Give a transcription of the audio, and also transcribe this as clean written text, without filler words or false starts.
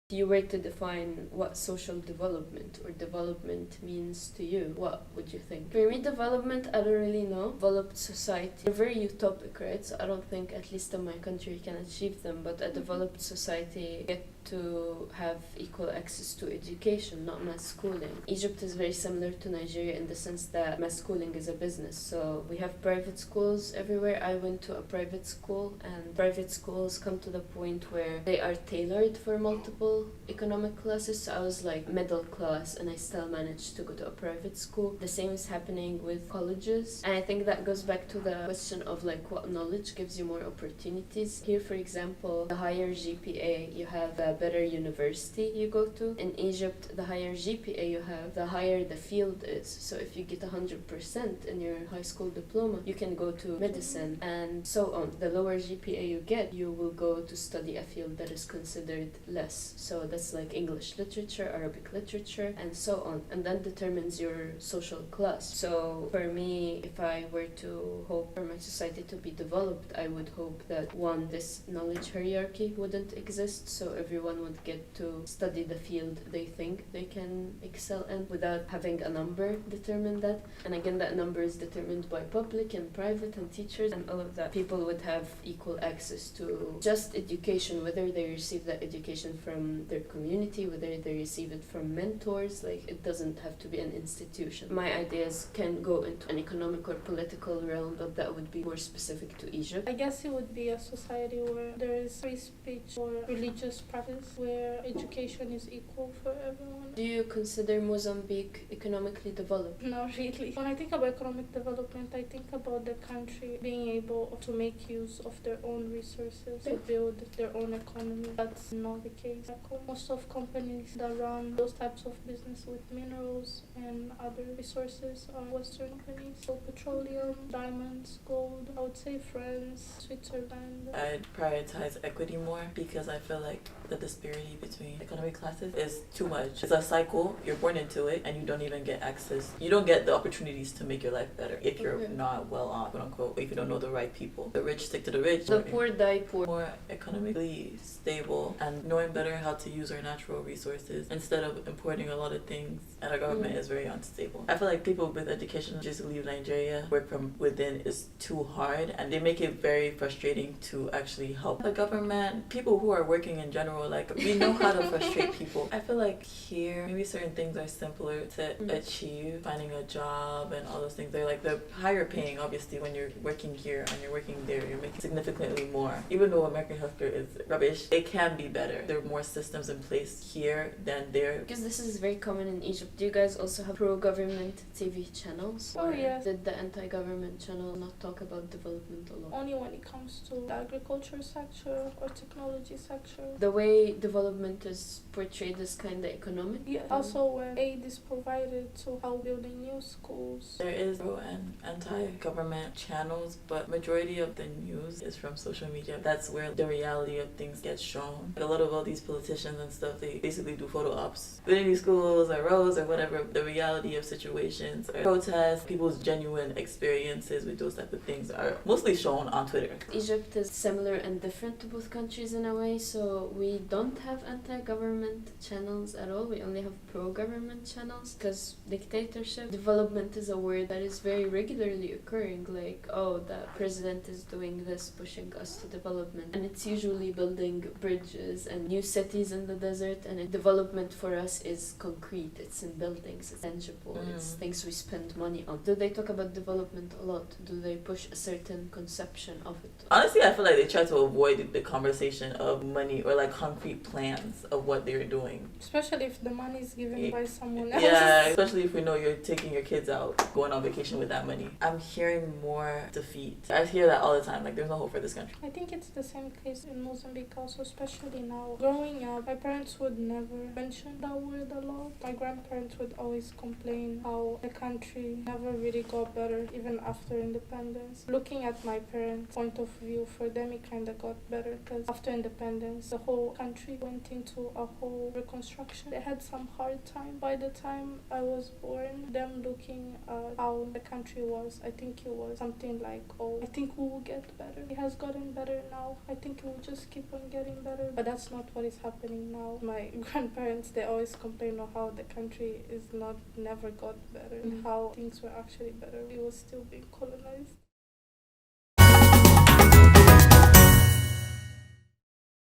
If you were to define what social development or development means to you, what would you think? For me, development, I don't really know. Developed society, they're very utopic, right? So I don't think, at least in my country, you can achieve them. But a developed society get to have equal access to education, not mass schooling. Egypt is very similar to Nigeria in the sense that mass schooling is a business. So we have private schools everywhere. I went to a private school, and private schools come to the point where they are tailored for multiple economic classes. So I was like middle class, and I still managed to go to a private school. The same is happening with colleges, and I think that goes back to the question of like what knowledge gives you more opportunities. Here, for example, the higher GPA you have, the better university you go to. In Egypt, the higher GPA you have, the higher the field is. So if you get 100% in your high school diploma, you can go to medicine and so on. The lower GPA you get, you will go to study a field that is considered less. So that's like English literature, Arabic literature, and so on. And that determines your social class. So for me, if I were to hope for my society to be developed, I would hope that one, this knowledge hierarchy wouldn't exist. So everyone would get to study the field they think they can excel in without having a number determine that. And again, that number is determined by public and private and teachers and all of that. People would have equal access to just education, whether they receive that education from their community, whether they receive it from mentors. Like, it doesn't have to be an institution. My ideas can go into an economic or political realm, but that would be more specific to Egypt. I guess it would be a society where there is free speech or religious practice, where education is equal for everyone. Do you consider Mozambique economically developed? Not really. When I think about economic development, I think about the country being able to make use of their own resources to build their own economy. That's not the case. Most of companies that run those types of business with minerals and other resources are Western companies. So petroleum, diamonds, gold, I would say France, Switzerland. I'd prioritize equity more because I feel like the disparity between economic classes is too much. It's a cycle. You're born into it and you don't even get access. You don't get the opportunities to make your life better if you're not well off, quote unquote, if you don't know the right people. The rich stick to the rich. The poor die poor. More economically stable and knowing better how to use our natural resources instead of importing a lot of things, and our government is very unstable. I feel like people with education just leave Nigeria, work from within is too hard, and they make it very frustrating to actually help the government. People who are working in general, like, we know how to frustrate people. I feel like here, maybe certain things are simpler to achieve, finding a job and all those things. They're like, they're higher paying, obviously, when you're working here and you're working there, you're making significantly more. Even though American healthcare is rubbish, it can be better. There are more systems in place here than there. Because this is very common in Egypt. Do you guys also have pro-government TV channels? Oh, yes. Did the anti-government channel not talk about development a lot? Only when it comes to the agriculture sector or technology sector. The way development is portrayed is kind of economic. Yeah. Also, when aid is provided to help building new schools. There is pro and anti-government channels, but majority of the news is from social media. That's where the reality of things gets shown. A lot of all these politicians and stuff, they basically do photo ops. Building these schools or roads or whatever, the reality of situations or protests, people's genuine experiences with those type of things are mostly shown on Twitter. Egypt is similar and different to both countries in a way, so we don't have anti-government channels at all. We only have pro-government channels because dictatorship. Development is a word that is very regularly occurring, like, oh, the president is doing this, pushing us to development. And it's usually building bridges and new cities in the desert, and development for us is concrete. It's in buildings, it's tangible, it's things we spend money on. Do they talk about development a lot? Do they push a certain conception of it? Honestly, I feel like they try to avoid the conversation of money or like concrete plans of what they're doing. Especially if the money is given by someone else. Yeah, especially if we know you're taking your kids out, going on vacation with that money. I'm hearing more defeat. I hear that all the time, like there's no hope for this country. I think it's the same case in Mozambique also, especially now. Growing up, my parents would never mention that word a lot. My grandparents would always complain how the country never really got better even after independence. Looking at my parents' point of view, for them it kind of got better because after independence, the whole country went into a whole reconstruction. They had some hard time. By the time I was born, them looking at how the country was, I think it was something like, oh, I think we will get better. better. It has gotten better now. I think it will just keep on getting better. But that's not what is happening now. My grandparents, they always complain of how the country is never got better and how things were actually better. It was still being colonized.